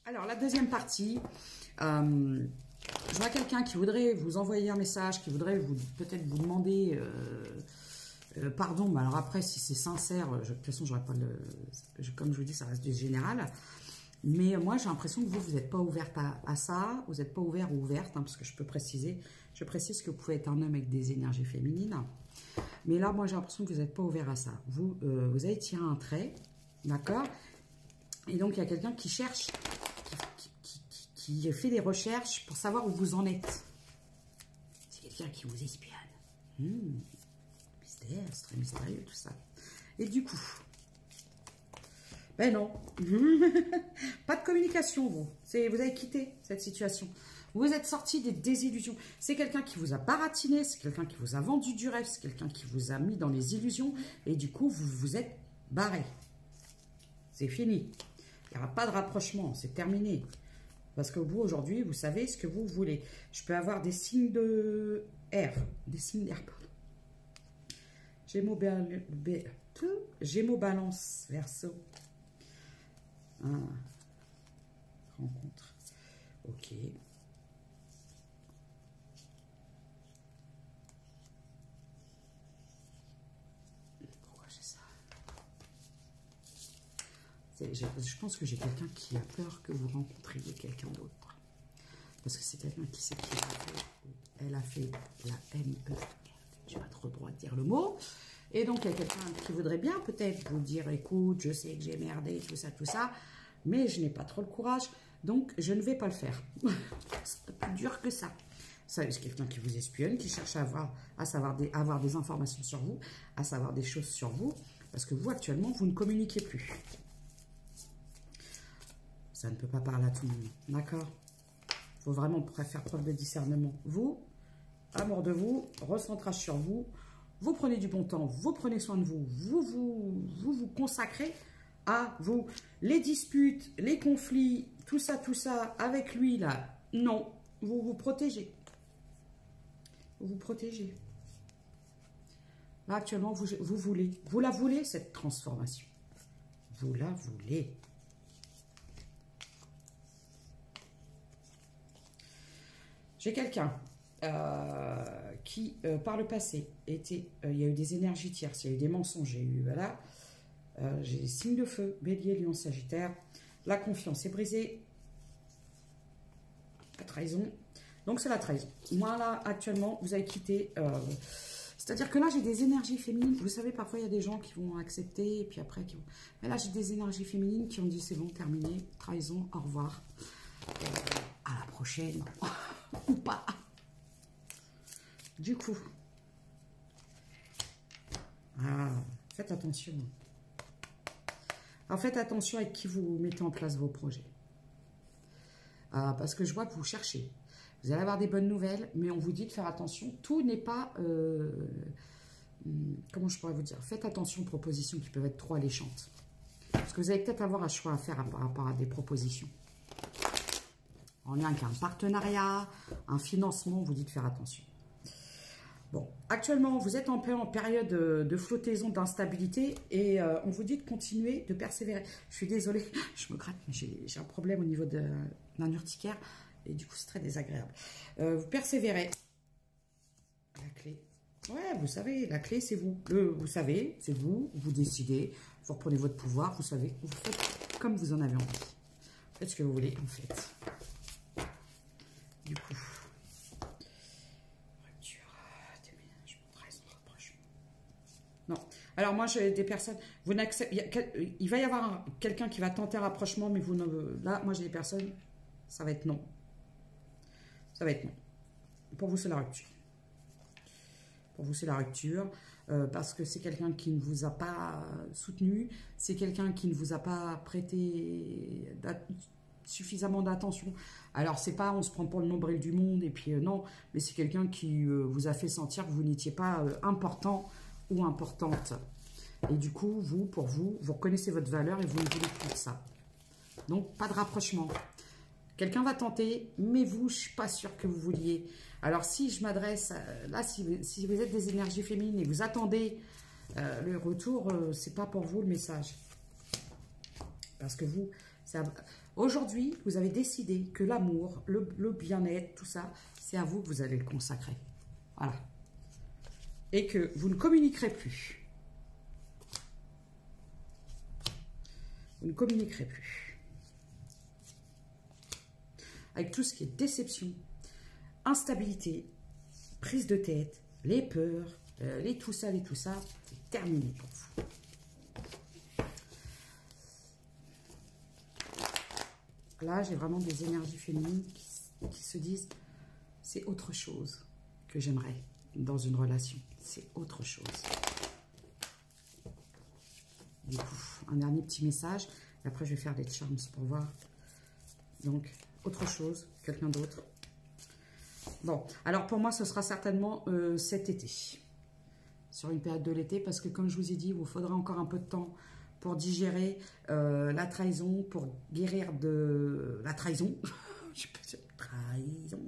Alors, la deuxième partie, je vois quelqu'un qui voudrait vous envoyer un message, qui voudrait peut-être vous demander pardon, mais alors après, si c'est sincère, de toute façon, j'aurais pas comme je vous dis, ça reste du général. Mais moi, j'ai l'impression que vous n'êtes pas ouverte à ça, vous n'êtes pas ouvert ou ouverte, hein, parce que je précise que vous pouvez être un homme avec des énergies féminines. Mais là, moi, j'ai l'impression que vous n'êtes pas ouvert à ça. Vous avez tiré un trait, d'accord? Et donc, il y a quelqu'un qui cherche, qui fait des recherches pour savoir où vous en êtes. C'est quelqu'un qui vous espionne. Mystère, c'est très mystérieux tout ça. Et du coup, ben non, pas de communication, vous avez quitté cette situation. Vous êtes sorti des désillusions. C'est quelqu'un qui vous a baratiné, c'est quelqu'un qui vous a vendu du rêve, c'est quelqu'un qui vous a mis dans les illusions. Et du coup, vous vous êtes barré. C'est fini. Il n'y aura pas de rapprochement, c'est terminé. Parce que vous, aujourd'hui, vous savez ce que vous voulez. Je peux avoir des signes de air. Des signes d'air, pardon. Gémeaux, balance, verseau. Rencontre. Ok. Pourquoi j'ai ça? Je pense que j'ai quelqu'un qui a peur que vous rencontriez quelqu'un d'autre. Parce que c'est quelqu'un qui sait qui a fait. Elle a fait la ME. J'ai pas trop le droit de dire le mot. Et donc, il y a quelqu'un qui voudrait bien peut-être vous dire, écoute, je sais que j'ai merdé, tout ça, mais je n'ai pas trop le courage, donc je ne vais pas le faire. C'est pas plus dur que ça. C'est quelqu'un qui vous espionne, qui cherche à avoir des informations sur vous, à savoir des choses sur vous, parce que vous, actuellement, vous ne communiquez plus. Ça ne peut pas parler à tout le monde, d'accord? Il faut vraiment faire preuve de discernement. Vous, amour de vous, recentrage sur vous, vous prenez du bon temps, vous prenez soin de vous, vous consacrez à vous. Les disputes, les conflits, tout ça, avec lui, là, non, vous vous protégez. Vous vous protégez. Là, actuellement, vous la voulez, cette transformation. Vous la voulez. J'ai quelqu'un qui, par le passé, il y a eu des énergies tierces, il y a eu des mensonges, voilà, j'ai des signes de feu, bélier, lion, sagittaire, la confiance est brisée, la trahison, donc c'est la trahison. Moi, là, actuellement, vous avez quitté, c'est-à-dire que là, j'ai des énergies féminines, vous savez, parfois, il y a des gens qui vont accepter, et puis après, mais là, j'ai des énergies féminines qui ont dit, c'est bon, terminé, trahison, au revoir, à la prochaine, ou pas. Du coup, faites attention. Alors, faites attention avec qui vous mettez en place vos projets. Parce que je vois que vous cherchez. Vous allez avoir des bonnes nouvelles, mais on vous dit de faire attention. Tout n'est pas... comment je pourrais vous dire? Faites attention aux propositions qui peuvent être trop alléchantes. Parce que vous allez peut-être avoir un choix à faire par rapport à des propositions. En lien avec un partenariat, un financement, on vous dit de faire attention. Bon, actuellement, vous êtes en période de flottaison, d'instabilité, et on vous dit de continuer, de persévérer. Je suis désolée, je me gratte, mais j'ai un problème au niveau d'un urticaire, et du coup, c'est très désagréable. Vous persévérez. La clé. Ouais, vous savez, la clé, c'est vous. Vous savez, c'est vous, vous décidez, vous reprenez votre pouvoir, vous savez, vous faites comme vous en avez envie. Faites ce que vous voulez, en fait. Du coup... Non. Alors moi, j'ai des personnes, vous n'acceptez, il va y avoir quelqu'un qui va tenter un rapprochement, mais vous ne... Là, moi, j'ai des personnes, ça va être non. Ça va être non. Pour vous, c'est la rupture. Pour vous, c'est la rupture, parce que c'est quelqu'un qui ne vous a pas soutenu, c'est quelqu'un qui ne vous a pas prêté suffisamment d'attention. Alors, c'est pas on se prend pour le nombril du monde, et puis non, mais c'est quelqu'un qui vous a fait sentir que vous n'étiez pas important ou importante. Et du coup, pour vous reconnaissez votre valeur et vous ne voulez plus de ça. Donc, pas de rapprochement. Quelqu'un va tenter, mais vous, je ne suis pas sûre que vous vouliez. Alors, si je m'adresse, là, si vous êtes des énergies féminines et vous attendez le retour, c'est pas pour vous le message. Parce que vous, Aujourd'hui, vous avez décidé que l'amour, le bien-être, tout ça, c'est à vous que vous allez le consacrer. Voilà. Et que vous ne communiquerez plus. Vous ne communiquerez plus. Avec tout ce qui est déception, instabilité, prise de tête, les peurs, les tout ça, c'est terminé pour vous. Là, j'ai vraiment des énergies féminines qui se disent, c'est autre chose que j'aimerais dans une relation. C'est autre chose. Du coup, un dernier petit message. Et après, je vais faire des charms pour voir. Donc, autre chose, quelqu'un d'autre. Bon, alors pour moi, ce sera certainement cet été. Sur une période de l'été, parce que comme je vous ai dit, il vous faudra encore un peu de temps pour digérer la trahison, pour guérir de la trahison. Je sais pas si trahison.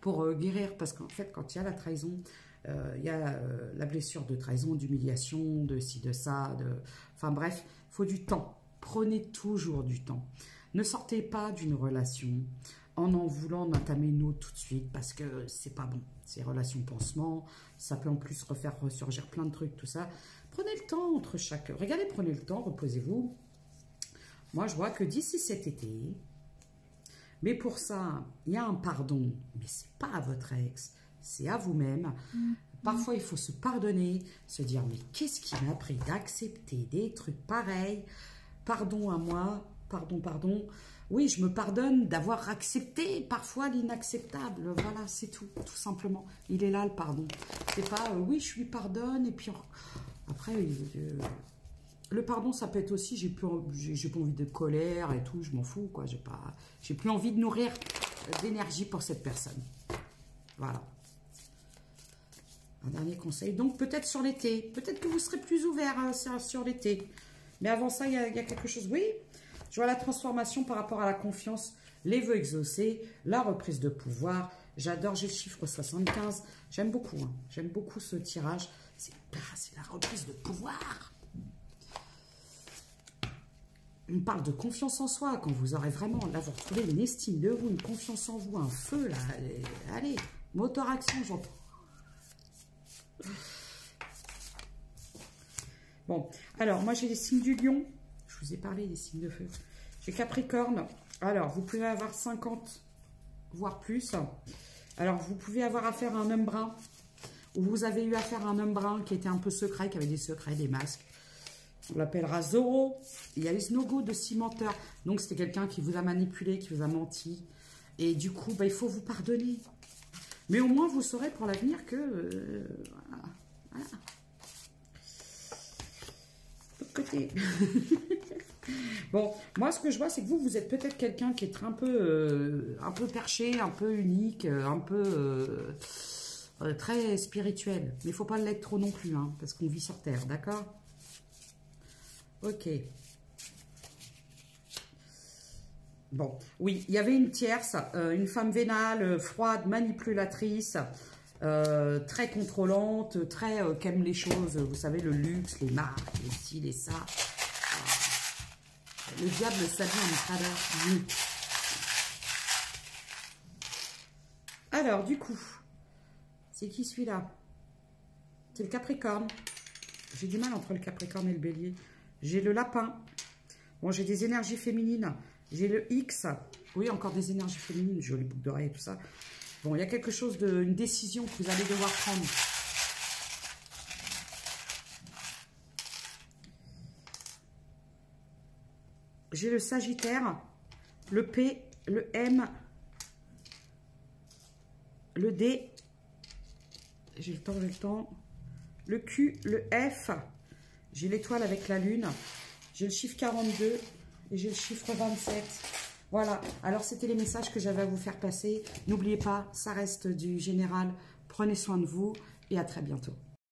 Pour guérir, parce qu'en fait, quand il y a la trahison, il y a la blessure de trahison, d'humiliation, de ci, de ça. Enfin bref, il faut du temps. Prenez toujours du temps. Ne sortez pas d'une relation en voulant entamer une autre tout de suite, parce que c'est pas bon. Ces relations pansement, ça peut en plus refaire ressurgir plein de trucs, tout ça. Prenez le temps entre chaque... Regardez, prenez le temps, reposez-vous. Moi, je vois que d'ici cet été, mais pour ça, il y a un pardon, mais c'est pas à votre ex, c'est à vous-même. Parfois, il faut se pardonner, se dire, mais qu'est-ce qui m'a pris d'accepter des trucs pareils? Pardon à moi, pardon. Oui, je me pardonne d'avoir accepté parfois l'inacceptable. Voilà, c'est tout simplement. Il est là, le pardon. C'est pas, oui, je lui pardonne, et puis... Après, le pardon, ça peut être aussi, j'ai pas envie de colère et tout, je m'en fous, quoi. J'ai plus envie de nourrir d'énergie pour cette personne. Voilà. Un dernier conseil. Donc, peut-être sur l'été. Peut-être que vous serez plus ouvert sur l'été. Mais avant ça, il y a quelque chose. Oui, je vois la transformation par rapport à la confiance, les vœux exaucés, la reprise de pouvoir. J'adore, j'ai le chiffre 75. J'aime beaucoup. Hein. J'aime beaucoup ce tirage. C'est la reprise de pouvoir. On parle de confiance en soi. Quand vous aurez vraiment, là, vous retrouvez une estime de vous, une confiance en vous, un feu, là. Allez, moteur action, j'entends. Bon, alors, moi, j'ai les signes du lion. Je vous ai parlé des signes de feu. J'ai Capricorne. Alors, vous pouvez avoir 50, voire plus. Alors, vous pouvez avoir affaire à un homme brun. Ou vous avez eu affaire à un homme brun qui était un peu secret, qui avait des secrets, des masques. On l'appellera Zorro. Il y a les Snogo de cimenteur. Donc, c'était quelqu'un qui vous a manipulé, qui vous a menti. Et du coup, bah, il faut vous pardonner. Mais au moins, vous saurez pour l'avenir que... voilà. De l'autre côté. Bon, moi, ce que je vois, c'est que vous êtes peut-être quelqu'un qui est un peu perché, un peu unique, un peu... très spirituel, mais il ne faut pas l'être trop non plus, hein, parce qu'on vit sur Terre, d'accord? Ok. Bon, oui, il y avait une tierce, une femme vénale, froide, manipulatrice, très contrôlante, très qui aime les choses, vous savez, le luxe, les marques, les ci, les ça. Le diable s'habille en travers. Alors, du coup... C'est qui celui-là? C'est le Capricorne. J'ai du mal entre le Capricorne et le Bélier. J'ai le Lapin. Bon, j'ai des énergies féminines. J'ai le X. Oui, encore des énergies féminines. Jolie boucle d'oreille et tout ça. Bon, il y a quelque chose une décision que vous allez devoir prendre. J'ai le Sagittaire, le P, le M, le D. J'ai le temps, le Q, le F, j'ai l'étoile avec la lune, j'ai le chiffre 42 et j'ai le chiffre 27. Voilà, alors c'était les messages que j'avais à vous faire passer. N'oubliez pas, ça reste du général. Prenez soin de vous et à très bientôt.